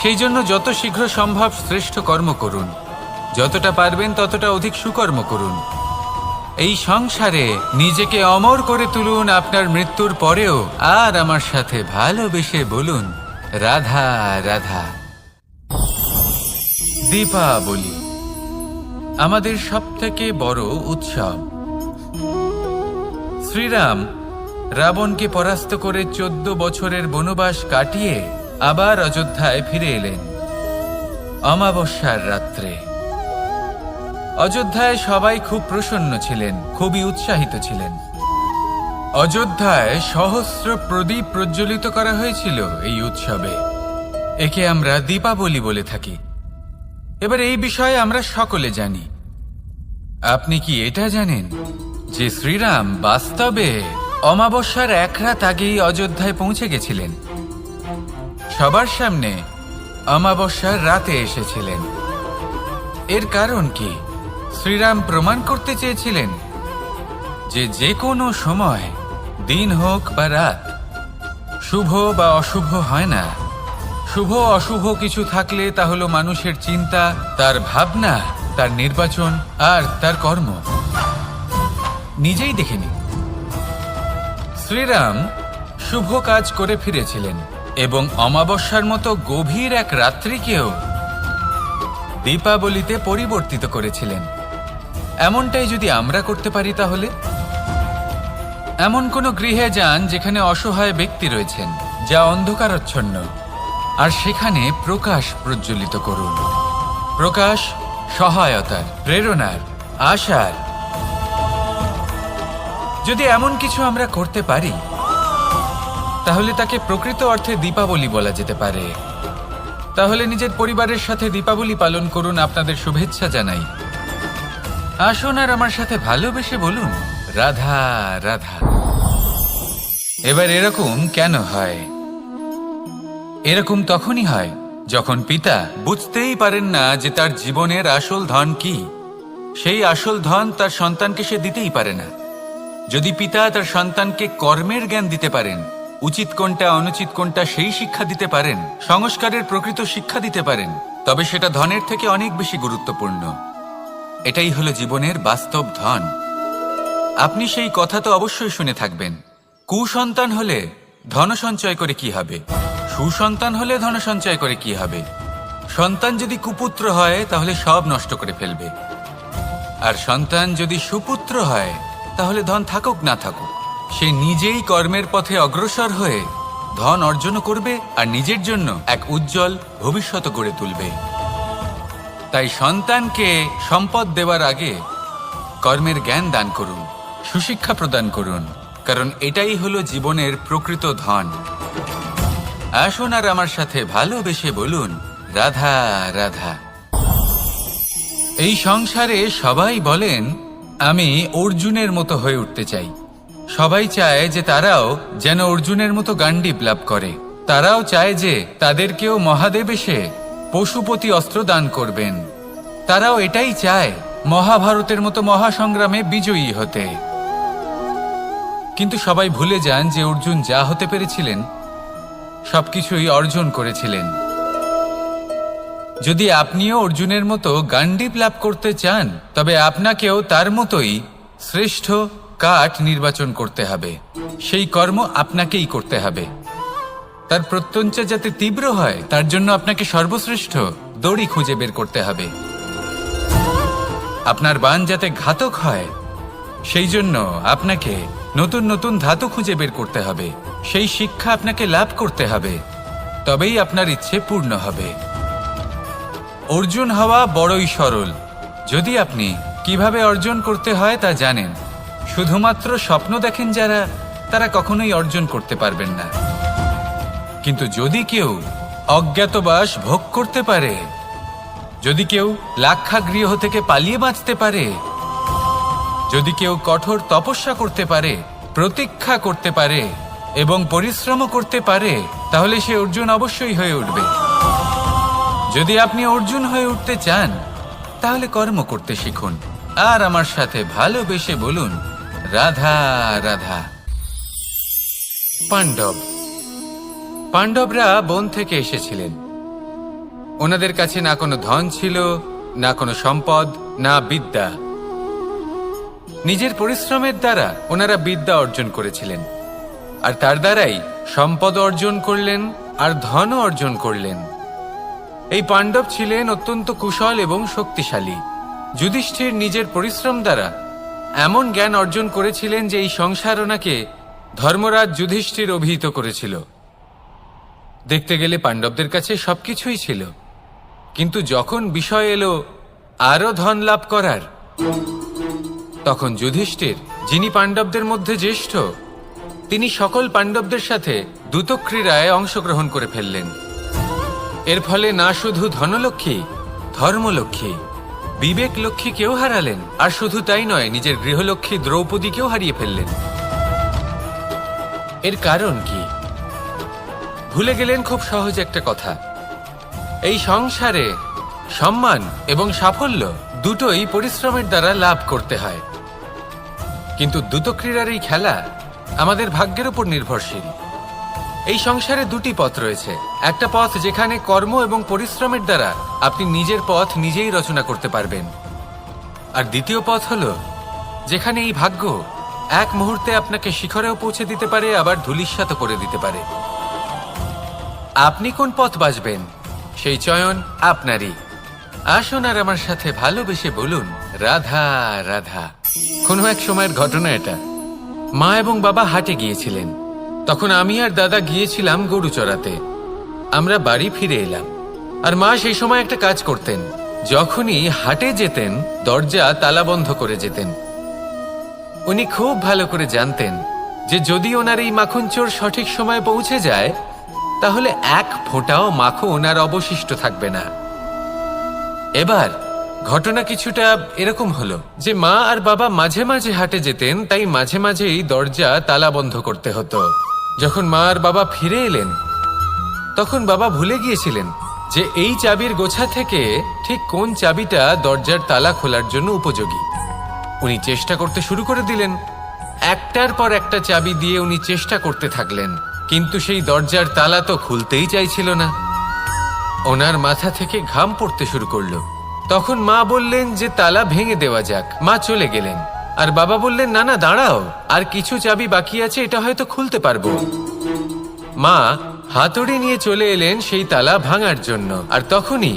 Speaker 1: সেই জন্য যত শীঘ্র সম্ভব শ্রেষ্ঠ কর্ম করুন, যতটা পারবেন ততটা অধিক সুকর্ম করুন। এই সংসারে নিজেকে অমর করে তুলুন আপনার মৃত্যুর পরেও, আর আমার সাথে ভালোবেসে বলুন, রাধা রাধা। দীপাবলি আমাদের সবথেকে বড় উৎসব। শ্রীরাম রাবণকে পরাস্ত করে 14 বছরের বনবাস কাটিয়ে আবার অযোধ্যায় ফিরে এলেন অমাবস্যার রাত্রে। অযোধ্যায় সবাই খুব প্রসন্ন ছিলেন, খুবই উৎসাহিত ছিলেন। অযোধ্যায় সহস্র প্রদীপ প্রজ্বলিত করা হয়েছিল এই উৎসবে। একে আমরা দীপাবলি বলে থাকি। এবার এই বিষয়ে আমরা সকলে জানি। আপনি কি এটা জানেন যে শ্রীরাম বাস্তবে অমাবস্যার এক রাত আগেই অযোধ্যায় পৌঁছে গেছিলেন? সবার সামনে অমাবস্যার রাতে এসেছিলেন। এর কারণ কি? শ্রীরাম প্রমাণ করতে চেয়েছিলেন যে যে কোনো সময়, দিন হোক বা রাত, শুভ বা অশুভ হয় না। শুভ অশুভ কিছু থাকলে তা হলো মানুষের চিন্তা, তার ভাবনা, তার নির্বাচন আর তার কর্ম। নিজেই দেখে নিন। শ্রীরাম শুভ কাজ করে ফিরেছিলেন এবং অমাবস্যার মতো গভীর এক রাত্রিকেও দীপাবলিতে পরিবর্তিত করেছিলেন। এমনটাই যদি আমরা করতে পারি, তাহলে এমন কোনো গৃহে যান যেখানে অসহায় ব্যক্তি রয়েছেন, যা অন্ধকারাচ্ছন্ন, আর সেখানে প্রকাশ প্রজ্বলিত করুন। প্রকাশ সহায়তার, প্রেরণার, আশার। যদি এমন কিছু আমরা করতে পারি, তাহলে তাকে প্রকৃত অর্থে দীপাবলি বলা যেতে পারে। তাহলে নিজের পরিবারের সাথে দীপাবলি পালন করুন। আপনাদের শুভেচ্ছা জানাই। আসুন আর আমার সাথে ভালোবেসে বলুন, রাধা রাধা। এবার এরকম কেন হয়? এরকম তখনই হয় যখন পিতা বুঝতেই পারেন না যে তার জীবনের আসল ধন কি, সেই আসল ধন তার সন্তানকে সে দিতেই পারে না। যদি পিতা তার সন্তানকে কর্মের জ্ঞান দিতে পারেন, উচিত কোনটা অনুচিত কোনটা সেই শিক্ষা দিতে পারেন, সংস্কারের প্রকৃত শিক্ষা দিতে পারেন, তবে সেটা ধনের থেকে অনেক বেশি গুরুত্বপূর্ণ। এটাই হলো জীবনের বাস্তব ধন। আপনি সেই কথা তো অবশ্যই শুনে থাকবেন, কুসন্তান হলে ধন সঞ্চয় করে কি হবে, সুসন্তান হলে ধন সঞ্চয় করে কি হবে। সন্তান যদি কুপুত্র হয় তাহলে সব নষ্ট করে ফেলবে, আর সন্তান যদি সুপুত্র হয় তাহলে ধন থাকুক না থাকুক সে নিজেই কর্মের পথে অগ্রসর হয়ে ধন অর্জন করবে আর নিজের জন্য এক উজ্জ্বল ভবিষ্যৎ গড়ে তুলবে। তাই সন্তানকে সম্পদ দেওয়ার আগে কর্মের জ্ঞান দান করুন, সুশিক্ষা প্রদান করুন, কারণ এটাই হলো জীবনের প্রকৃত ধন। আসুন আর আমার সাথে ভালোবেসে বলুন, রাধা রাধা। এই সংসারে সবাই বলেন আমি অর্জুনের মতো হয়ে উঠতে চাই। সবাই চায় যে তারাও যেন অর্জুনের মতো গান্ডীব লাভ করে। তারাও চায় যে তাদেরকেও মহাদেব এসে পশুপতি অস্ত্র দান করবেন। তারাও এটাই চায় মহাভারতের মতো মহাসংগ্রামে বিজয়ী হতে। কিন্তু সবাই ভুলে যান যে অর্জুন যা হতে পেরেছিলেন সবকিছুই অর্জন করেছিলেন। যদি আপনিও অর্জুনের মতো গান্ডীব লাভ করতে চান তবে আপনাকেও তার মতোই শ্রেষ্ঠ কাঠ নির্বাচন করতে হবে। সেই কর্ম আপনাকেই করতে হবে। তার প্রত্যঞ্চা যাতে তীব্র হয় তার জন্য আপনাকে সর্বশ্রেষ্ঠ দড়ি খুঁজে বের করতে হবে। আপনার বাণ যাতে ঘাতক হয় সেই জন্য আপনাকে নতুন নতুন ধাতু খুঁজে বের করতে হবে। সেই শিক্ষা আপনাকে লাভ করতে হবে, তবেই আপনার ইচ্ছে পূর্ণ হবে। অর্জুন হওয়া বড়ই সরল যদি আপনি কিভাবে অর্জন করতে হয় তা জানেন। শুধুমাত্র স্বপ্ন দেখেন যারা, তারা কখনোই অর্জন করতে পারবেন না। কিন্তু যদি কেউ অজ্ঞাতবাস ভোগ করতে পারে, যদি কেউ লাক্ষাগৃহ থেকে পালিয়ে বাঁচতে পারে, যদি কেউ কঠোর তপস্যা করতে পারে, প্রতীক্ষা করতে পারে এবং পরিশ্রম করতে পারে, তাহলে সে অর্জুন অবশ্যই হয়ে উঠবে। যদি আপনি অর্জুন হয়ে উঠতে চান তাহলে কর্ম করতে শিখুন আর আমার সাথে ভালোবেসে বলুন, রাধা রাধা। পাণ্ডবরা বন থেকে এসেছিলেন। ওনাদের কাছে না কোনো ধন ছিল, না কোনো সম্পদ, না বিদ্যা। নিজের পরিশ্রমের দ্বারা ওনারা বিদ্যা অর্জন করেছিলেন, আর তার দ্বারাই সম্পদ অর্জন করলেন আর ধনও অর্জন করলেন। এই পাণ্ডব ছিলেন অত্যন্ত কুশল এবং শক্তিশালী। যুধিষ্ঠির নিজের পরিশ্রম দ্বারা এমন জ্ঞান অর্জন করেছিলেন যে এই সংসার ওনাকে ধর্মরাজ যুধিষ্ঠির অভিহিত করেছিল। দেখতে গেলে পাণ্ডবদের কাছে সবকিছুই ছিল, কিন্তু যখন বিষয় এলো আরো ধন লাভ করার, তখন যুধিষ্ঠির, যিনি পাণ্ডবদের মধ্যে জ্যেষ্ঠ, তিনি সকল পাণ্ডবদের সাথে দ্যুতক্রীড়ায় অংশগ্রহণ করে ফেললেন। এর ফলে না শুধু ধনলক্ষ্মী, ধর্মলক্ষ্মী, বিবেক লক্ষ্মীকেও হারালেন, আর শুধু তাই নয়, নিজের গৃহলক্ষ্মী দ্রৌপদীকেও হারিয়ে ফেললেন। এর কারণ কি? ভুলে গেলেন খুব সহজ একটা কথা, এই সংসারে সম্মান এবং সাফল্য দুটোই পরিশ্রমের দ্বারা লাভ করতে হয়। কিন্তু দ্যুতক্রীড়ার এই খেলা আমাদের ভাগ্যের উপর নির্ভরশীল। এই সংসারে দুটি পথ রয়েছে। একটা পথ যেখানে কর্ম এবং পরিশ্রমের দ্বারা আপনি নিজের পথ নিজেই রচনা করতে পারবেন, আর দ্বিতীয় পথ হলো যেখানে এই ভাগ্য এক মুহূর্তে আপনাকে শিখরেও পৌঁছে দিতে পারে, আবার ধূলিসাৎ করে দিতে পারে। আপনি কোন পথ বাছবেন সেই চয়ন আপনারই। আসুন আর আমার সাথে ভালোবেসে বলুন, রাধা রাধা। কোনো এক সময়ের ঘটনা এটা। মা এবং বাবা হাটে গিয়েছিলেন, তখন আমি আর দাদা গিয়েছিলাম গরু চড়াতে। আমরা বাড়ি ফিরে এলাম, আর মা সেই সময় একটা কাজ করতেন। যখনই হাটে যেতেন দরজা তালা বন্ধ করে যেতেন। উনি খুব ভালো করে জানতেন যে যদি ওনার এই মাখন চোর সঠিক সময়ে পৌঁছে যায় তাহলে এক ফোঁটাও মাখন ওনার অবশিষ্ট থাকবে না। এবার ঘটনা কিছুটা এরকম হলো যে মা আর বাবা মাঝে মাঝে হাটে যেতেন, তাই মাঝে মাঝেই দরজা তালা বন্ধ করতে হতো। যখন মা আর বাবা ফিরে এলেন তখন বাবা ভুলে গিয়েছিলেন যে এই চাবির গোছা থেকে ঠিক কোন চাবিটা দরজার তালা খোলার জন্য উপযোগী। উনি চেষ্টা করতে শুরু করে দিলেন। একটার পর একটা চাবি দিয়ে উনি চেষ্টা করতে থাকলেন, কিন্তু সেই দরজার তালা তো খুলতেই চাইছিল না। ওনার মাথা থেকে ঘাম পড়তে শুরু করলো। তখন মা বললেন যে তালা ভেঙে দেওয়া যাক। মা চলে গেলেন, আর বাবা বললেন না না দাঁড়াও, আর কিছু চাবি বাকি আছে, এটা হয়তো খুলতে পারবো। মা হাতুড়ি নিয়ে চলে এলেন সেই তালা ভাঙার জন্য, আর তখনই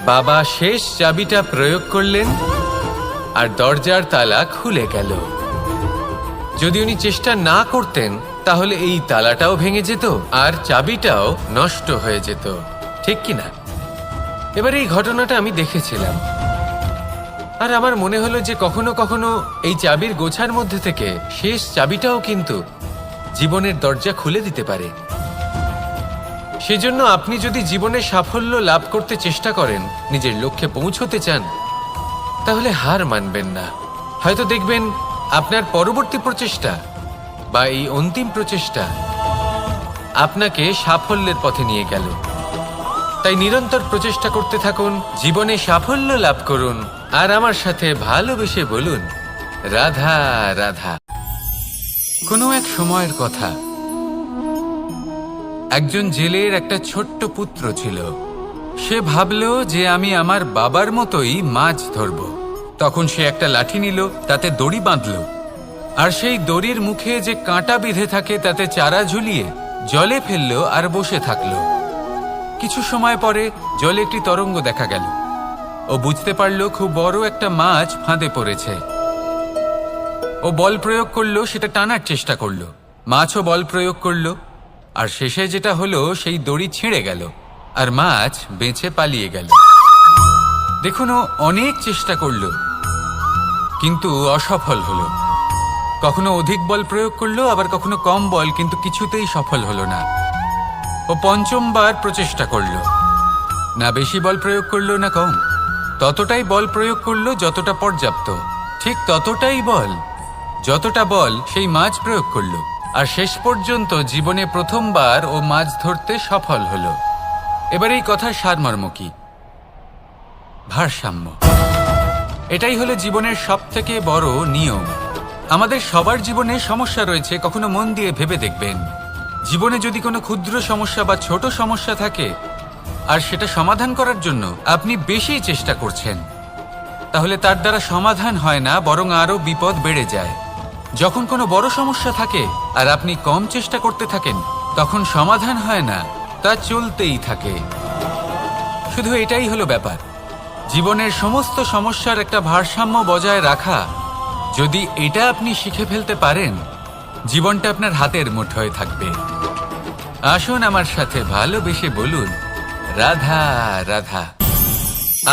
Speaker 1: বাবা শেষ চাবিটা প্রয়োগ করলেন আর দরজার তালা খুলে গেল। যদি উনি চেষ্টা না করতেন তাহলে এই তালাটাও ভেঙে যেত আর চাবিটাও নষ্ট হয়ে যেত, ঠিক কিনা? এবার এই ঘটনাটা আমি দেখেছিলাম, আর আমার মনে হলো যে কখনো কখনো এই চাবির গোছার মধ্যে থেকে শেষ চাবিটাও কিন্তু জীবনের দরজা খুলে দিতে পারে। সেজন্য আপনি যদি জীবনে সাফল্য লাভ করতে চেষ্টা করেন, নিজের লক্ষ্যে পৌঁছতে চান, তাহলে হার মানবেন না। হয়তো দেখবেন আপনার পরবর্তী প্রচেষ্টা বা এই অন্তিম প্রচেষ্টা আপনাকে সাফল্যের পথে নিয়ে গেল। তাই নিরন্তর প্রচেষ্টা করতে থাকুন, জীবনে সাফল্য লাভ করুন, আর আমার সাথে ভালোবেসে বলুন রাধা রাধা। কোনো এক সময়ের কথা, একজন জেলের একটা ছোট্ট পুত্র ছিল। সে ভাবল যে আমি আমার বাবার মতোই মাছ ধরব। তখন সে একটা লাঠি নিল, তাতে দড়ি বাঁধল, আর সেই দড়ির মুখে যে কাঁটা বিঁধে থাকে তাতে চারা ঝুলিয়ে জলে ফেলল আর বসে থাকল। কিছু সময় পরে জলে একটি তরঙ্গ দেখা গেল। ও বুঝতে পারল খুব বড় একটা মাছ ফাঁদে পড়েছে। ও বল প্রয়োগ করলো, সেটা টানার চেষ্টা করলো। মাছও বল প্রয়োগ করলো, আর শেষে যেটা হলো সেই দড়ি ছিঁড়ে গেল আর মাছ বেঁচে পালিয়ে গেল। দেখুন, ও অনেক চেষ্টা করলো কিন্তু অসফল হলো। কখনো অধিক বল প্রয়োগ করলো, আবার কখনো কম বল, কিন্তু কিছুতেই সফল হলো না। ও পঞ্চমবার প্রচেষ্টা করলো, না বেশি বল প্রয়োগ করলো না কম, ততটাই বল প্রয়োগ করলো যতটা পর্যাপ্ত, ঠিক ততটাই বল যতটা বল সেই মাছ প্রয়োগ করলো। আর শেষ পর্যন্ত জীবনে প্রথমবার ও মাছ ধরতে সফল হলো। এবার এই কথার সারমর্ম কি? ভারসাম্য। এটাই হলো জীবনের সবথেকে বড় নিয়ম। আমাদের সবার জীবনে সমস্যা রয়েছে, কখনো মন দিয়ে ভেবে দেখবেন। জীবনে যদি কোনো ক্ষুদ্র সমস্যা বা ছোট সমস্যা থাকে আর সেটা সমাধান করার জন্য আপনি বেশি চেষ্টা করছেন, তাহলে তার দ্বারা সমাধান হয় না, বরং আরো বিপদ বেড়ে যায়। যখন কোনো বড় সমস্যা থাকে আর আপনি কম চেষ্টা করতে থাকেন, তখন সমাধান হয় না, তা চলতেই থাকে। শুধু এটাই হলো ব্যাপার। জীবনের সমস্ত সমস্যার একটা ভারসাম্য বজায় রাখা, যদি এটা আপনি শিখে ফেলতে পারেন, জীবনটা আপনার হাতের মুঠোয় থাকবে। আসুন আমার সাথে ভালোবেসে বলুন রাধা রাধা।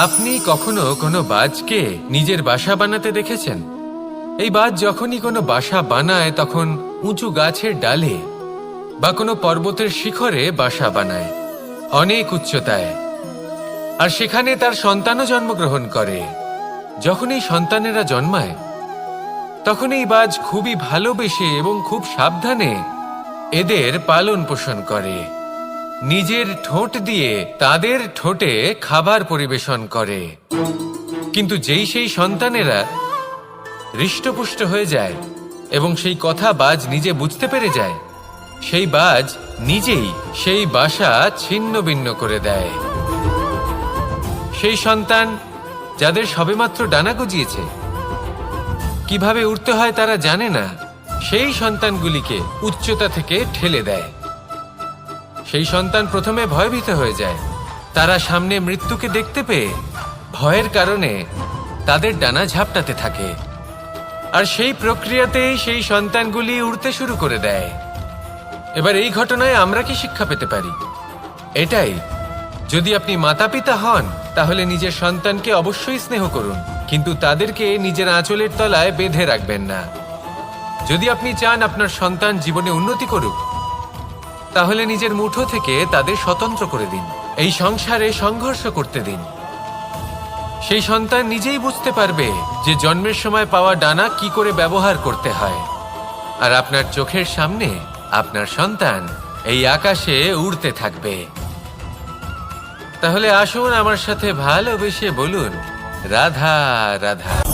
Speaker 1: আপনি কখনো কোনো বাজকে নিজের বাসা বানাতে দেখেছেন? এই বাজ যখনই কোনো বাসা বানায় তখন উঁচু গাছের ডালে বা কোনো পর্বতের শিখরে বাসা বানায়, অনেক উচ্চতায়, আর সেখানে তার সন্তানও জন্মগ্রহণ করে। যখন এই সন্তানেরা জন্মায় তখন এই বাজ খুবই ভালোবেসে এবং খুব সাবধানে এদের পালন পোষণ করে। নিজের ঠোঁট দিয়ে তাদের ঠোঁটে খাবার পরিবেশন করে। কিন্তু যেই সেই সন্তানেরা হৃষ্টপুষ্ট হয়ে যায় এবং সেই কথা বাজ নিজে বুঝতে পেরে যায়, সেই বাজ নিজেই সেই বাসা ছিন্ন ভিন্ন করে দেয়। সেই সন্তান যাদের সবেমাত্র ডানা গজিয়েছে, কিভাবে উড়তে হয় তারা জানে না, সেই সন্তানগুলিকে উচ্চতা থেকে ঠেলে দেয়। সেই সন্তান প্রথমে ভয়ভীত হয়ে যায়। তারা সামনে মৃত্যুকে দেখতে পেয়ে ভয়ের কারণে তাদের ডানা ঝাপটাতে থাকে, আর সেই প্রক্রিয়াতেই সেই সন্তানগুলি উড়তে শুরু করে দেয়। এবার এই ঘটনায় আমরা কি শিক্ষা পেতে পারি? এটাই, যদি আপনি মাতা পিতা হন তাহলে নিজের সন্তানকে অবশ্যই স্নেহ করুন, কিন্তু তাদেরকে নিজের আঁচলের তলায় বেঁধে রাখবেন না। যদি আপনি চান আপনার সন্তান জীবনে উন্নতি করুক, তাহলে নিজের মুঠো থেকে তাদের স্বতন্ত্র করে দিন। এই সংসারে সংঘর্ষ করতে দিন। সেই সন্তান নিজেই বুঝতে পারবে যে জন্মের সময় পাওয়া ডানা কি করে ব্যবহার করতে হয়। আর আপনার চোখের সামনে আপনার সন্তান এই আকাশে উড়তে থাকবে। তাহলে আসুন আমার সাথে ভালোবেসে বলুন রাধা রাধা।